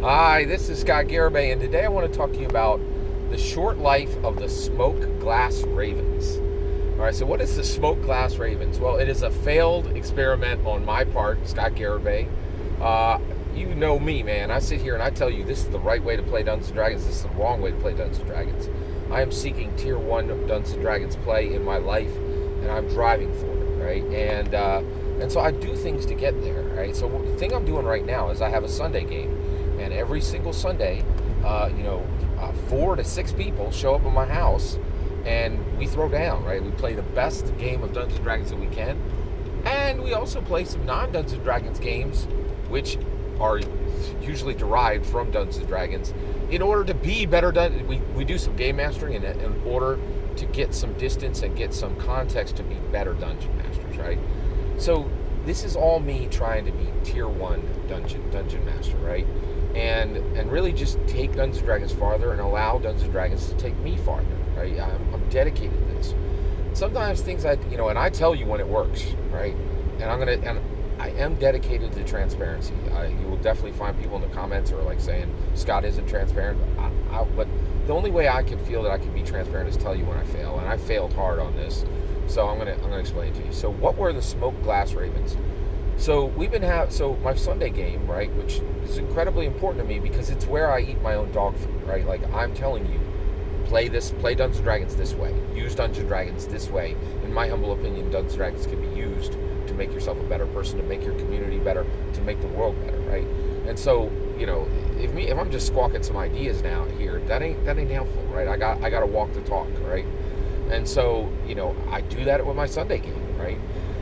Hi, this is Scott Garibay, and today I want to talk to you about the short life of the smoke glass ravens. All right, so what is the smoke glass ravens? Well, it is a failed experiment on my part, Scott Garibay. You know me, man. I sit here and I tell you this is the right way to play Dungeons & Dragons. This is the wrong way to play Dungeons & Dragons. I am seeking Tier 1 Dungeons & Dragons play in my life, and I'm driving for it, right? And so I do things to get there, right? So the thing I'm doing right now is I have a Sunday game. And every single Sunday, 4 to 6 people show up at my house, and we throw down, right? We play the best game of Dungeons & Dragons that we can, and we also play some non-Dungeons & Dragons games, which are usually derived from Dungeons & Dragons, in order to be better. We do some game mastering in order to get some distance and get some context to be better Dungeon Masters, right? So this is all me trying to be Tier 1 Dungeon Master, right? And really just take Dungeons & Dragons farther and allow Dungeons & Dragons to take me farther, right? I'm dedicated to this. Sometimes things and I tell you when it works, right? And I am dedicated to transparency. You will definitely find people in the comments who are like saying Scott isn't transparent, but the only way I can feel that I can be transparent is tell you when I fail, and I failed hard on this. So I'm gonna explain it to you. So what were the smoke glass ravens? So my Sunday game, right, which is incredibly important to me because it's where I eat my own dog food, right? Like I'm telling you, play Dungeons & Dragons this way, use Dungeons & Dragons this way. In my humble opinion, Dungeons & Dragons can be used to make yourself a better person, to make your community better, to make the world better, right? And so, if I'm just squawking some ideas now here, that ain't helpful, right? I got to walk the talk, right? And so, I do that with my Sunday game, right?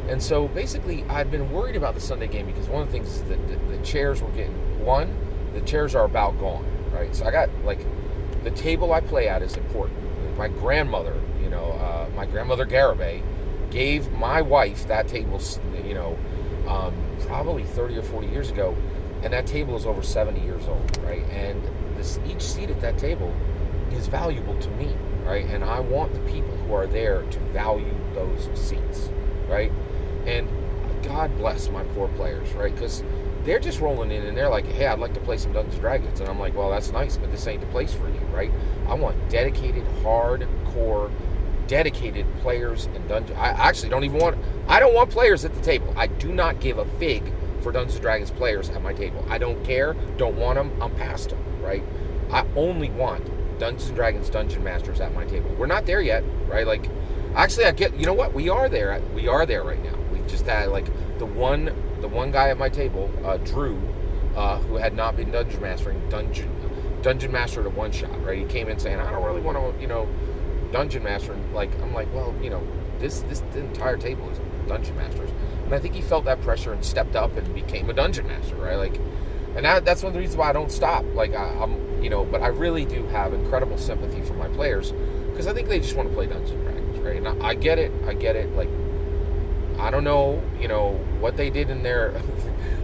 And so basically, I've been worried about the Sunday game because one of the things is that the chairs were the chairs are about gone, right? So I got, the table I play at is important. My grandmother, my grandmother Garibay, gave my wife that table, probably 30 or 40 years ago, and that table is over 70 years old, right? And each seat at that table is valuable to me, right? And I want the people who are there to value those seats, right? And God bless my poor players, right? Because they're just rolling in and they're like, hey, I'd like to play some Dungeons & Dragons. And I'm like, well, that's nice, but this ain't the place for you, right? I want dedicated, hardcore, dedicated players and dungeon. I don't want players at the table. I do not give a fig for Dungeons & Dragons players at my table. I don't care, don't want them, I'm past them, right? I only want Dungeons & Dragons Dungeon Masters at my table. We're not there yet, right? Actually, you know what? We are there. We are there right now. We've just had the one guy at my table, Drew, who had not been dungeon master at a one shot. Right? He came in saying, I don't really want to, dungeon master. And I'm like, well, this the entire table is dungeon masters, and I think he felt that pressure and stepped up and became a dungeon master. Right? And that's one of the reasons why I don't stop. But I really do have incredible sympathy for my players because I think they just want to play Dungeons & Dragons, right? And I get it. I don't know, what they did in their...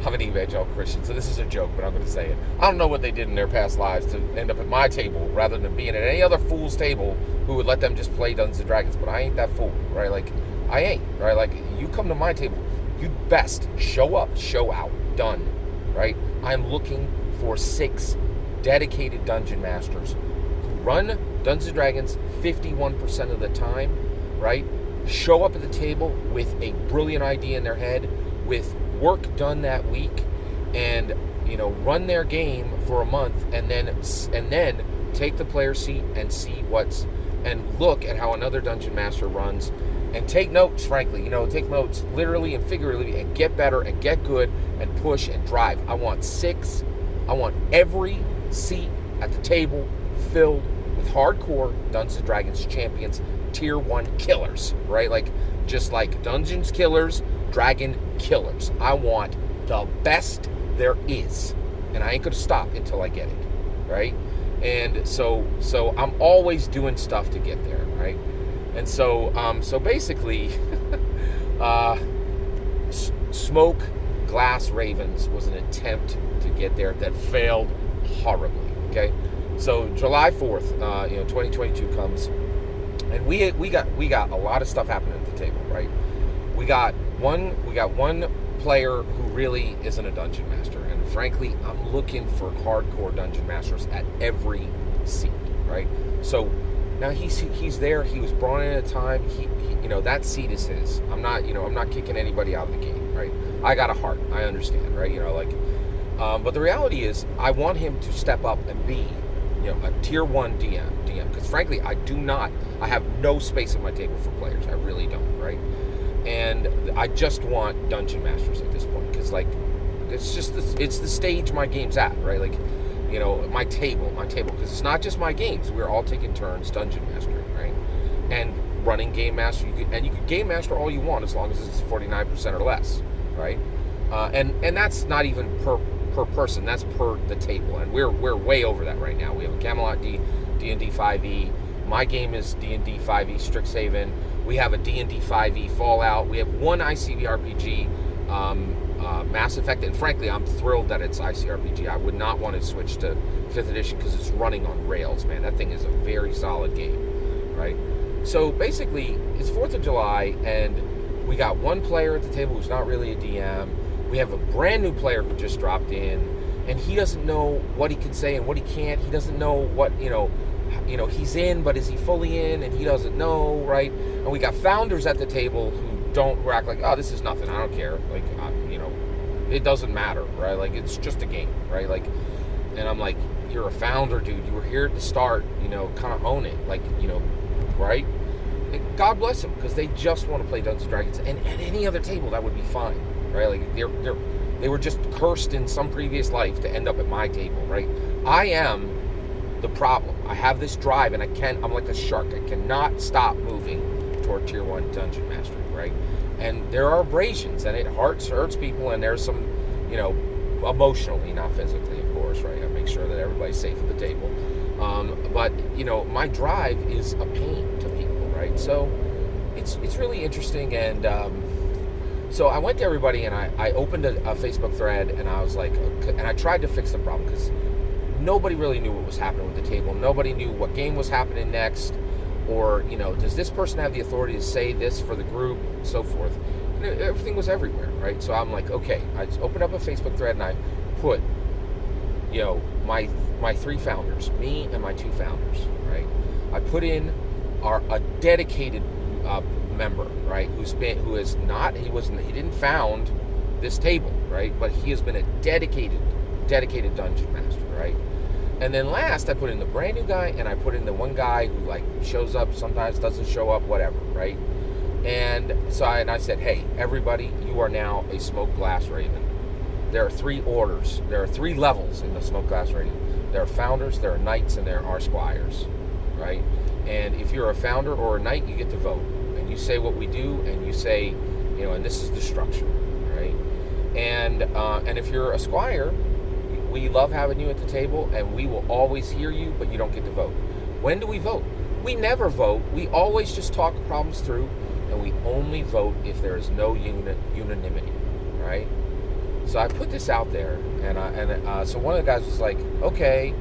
I'm an evangelical Christian, so this is a joke, but I'm going to say it. I don't know what they did in their past lives to end up at my table rather than being at any other fool's table who would let them just play Dungeons & Dragons, but I ain't that fool, right? I ain't, right? You come to my table, you best show up, show out, done, right? I'm looking for 6 dedicated dungeon masters who run Dungeons & Dragons 51% of the time, right? Show up at the table with a brilliant idea in their head, with work done that week, and run their game for a month, and then take the player seat and see and look at how another dungeon master runs, and take notes. Frankly, take notes literally and figuratively, and get better and get good and push and drive. I want every seat at the table filled with hardcore Dungeons & Dragons champions, Tier 1 killers, right? Just like Dungeons killers, Dragon killers. I want the best there is, and I ain't gonna stop until I get it, right? And so I'm always doing stuff to get there, right? And so basically, Smoke Glass Ravens was an attempt to get there that failed horribly. Okay, so July 4th, 2022 comes, and we got a lot of stuff happening at the table, right? We got one player who really isn't a dungeon master, and frankly, I'm looking for hardcore dungeon masters at every seat, right? So now he's there. He was brought in at a time. He that seat is his. I'm not kicking anybody out of the game, right? I got a heart. I understand, right? But the reality is, I want him to step up and be, a tier 1 DM. Because frankly, I have no space at my table for players. I really don't, right? And I just want dungeon masters at this point, because it's the stage my game's at, right? My table, because it's not just my games. We're all taking turns dungeon mastering, right? And running game master. You could game master all you want, as long as it's 49% or less, right? And that's not even per person. That's per the table, and we're way over that right now. We have a Camelot D&D 5e. My game is D&D 5e Strixhaven. We have a D&D 5e Fallout. We have one ICRPG, Mass Effect, and frankly, I'm thrilled that it's ICRPG. I would not want to switch to 5th edition because it's running on rails, man. That thing is a very solid game, right? So basically, it's 4th of July, and we got one player at the table who's not really a DM. We have a brand new player who just dropped in, and he doesn't know what he can say and what he can't. He doesn't know what, he's in, but is he fully in? And he doesn't know, right? And we got founders at the table who act like, oh, this is nothing. I don't care. It doesn't matter, right? It's just a game, right? And I'm like, you're a founder, dude. You were here at the start, kind of own it, right? And God bless them, because they just want to play Dungeons and Dragons. And at any other table, that would be fine, right? They were just cursed in some previous life to end up at my table, right? I am the problem. I have this drive, and I'm like a shark. I cannot stop moving toward tier 1 dungeon mastery, right? And there are abrasions, and it hurts people, and there's some, emotionally, not physically, of course, right? I make sure that everybody's safe at the table. But my drive is a pain to people, right? So it's really interesting, and so I went to everybody, and I opened a Facebook thread, and I was like, and I tried to fix the problem, because nobody really knew what was happening with the table. Nobody knew what game was happening next, or, does this person have the authority to say this for the group, and so forth. And everything was everywhere, right? So I'm like, okay, I just opened up a Facebook thread, and I put, my 3 founders, me and my 2 founders, right? I put in a dedicated member, right? He didn't found this table, right? But he has been a dedicated dungeon master, right? And then last, I put in the brand new guy, and I put in the one guy who shows up, sometimes doesn't show up, whatever, right? And so I said, hey, everybody, you are now a Smoke Glass Raven. There are 3 orders. There are 3 levels in the Smoke Glass Raven. There are founders, there are knights, and there are squires, right? And if you're a founder or a knight, you get to vote. And you say what we do, and you say, and this is the structure, right? And if you're a squire, we love having you at the table, and we will always hear you, but you don't get to vote. When do we vote? We never vote. We always just talk problems through, and we only vote if there is no unanimity, right? So I put this out there, and so one of the guys was like, okay,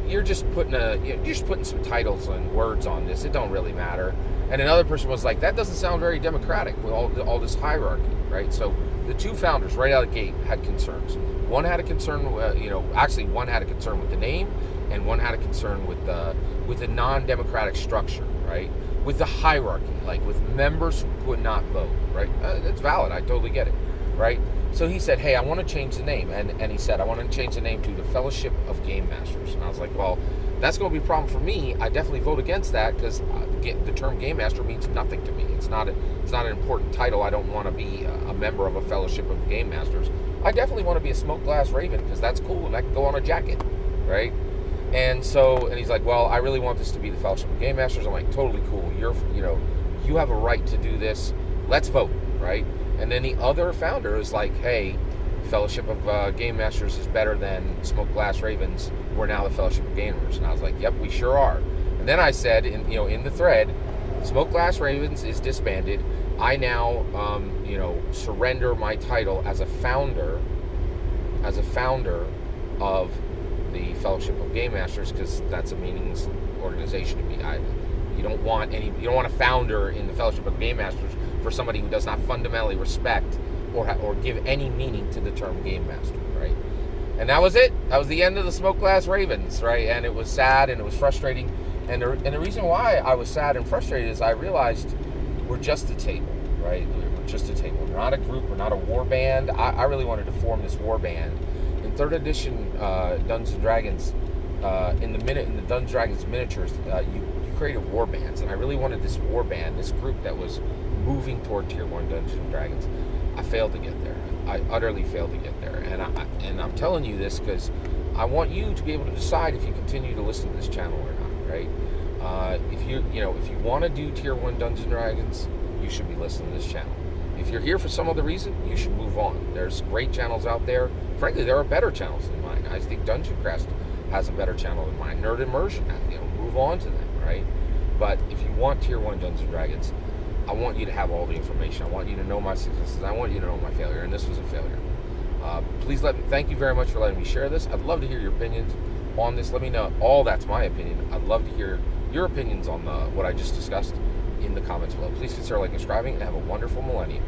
you're just putting some titles and words on this. It don't really matter. And another person was like, that doesn't sound very democratic with all this hierarchy, right? So the 2 founders right out of the gate had concerns. One had a concern, one had a concern with the name, and one had a concern with the non-democratic structure, right? With the hierarchy, with members who could not vote, right? That's valid. I totally get it, right? So he said, hey, I want to change the name. And he said, I want to change the name to the Fellowship of Game Masters. And I was like, well, that's going to be a problem for me. I definitely vote against that, because the term Game Master means nothing to me. It's not an important title. I don't want to be a member of a Fellowship of Game Masters. I definitely want to be a Smoke Glass Raven, because that's cool, and that can go on a jacket, right? And he's like, well, I really want this to be the Fellowship of Game Masters. I'm like, totally cool. You have a right to do this. Let's vote, right? And then the other founder is like, hey, Fellowship of Game Masters is better than Smoke Glass Ravens. We're now the Fellowship of Gamers. And I was like, yep, we sure are. And then I said, in the thread, Smoke Glass Ravens is disbanded. I now, surrender my title as a founder of the Fellowship of Game Masters, because that's a meaningless organization to me. You don't want a founder in the Fellowship of Game Masters for somebody who does not fundamentally respect or give any meaning to the term Game Master, right? And that was it. That was the end of the Smoke Glass Ravens, right? And it was sad and it was frustrating. And the reason why I was sad and frustrated is I realized we're just a table, right? We're just a table. We're not a group. We're not a war band. I really wanted to form this war band. In 3rd edition Dungeons and Dragons, in the Dungeons and Dragons miniatures, you created war bands, and I really wanted this war band, this group that was moving toward Tier 1 Dungeons and Dragons. I failed to get there. I utterly failed to get there, and I'm telling you this because I want you to be able to decide if you continue to listen to this channel or not, right? If you want to do Tier 1 Dungeons and Dragons, you should be listening to this channel. If you're here for some other reason, you should move on. There's great channels out there. Frankly, there are better channels than mine. I think Dungeon Crest has a better channel than mine. Nerd Immersion, move on to them, right? But if you want Tier 1 Dungeons and Dragons, I want you to have all the information. I want you to know my successes. I want you to know my failure, and this was a failure. Thank you very much for letting me share this. I'd love to hear your opinions on this. Let me know. That's my opinion. I'd love to hear your opinions on what I just discussed in the comments below. Please consider liking and subscribing, and have a wonderful millennium.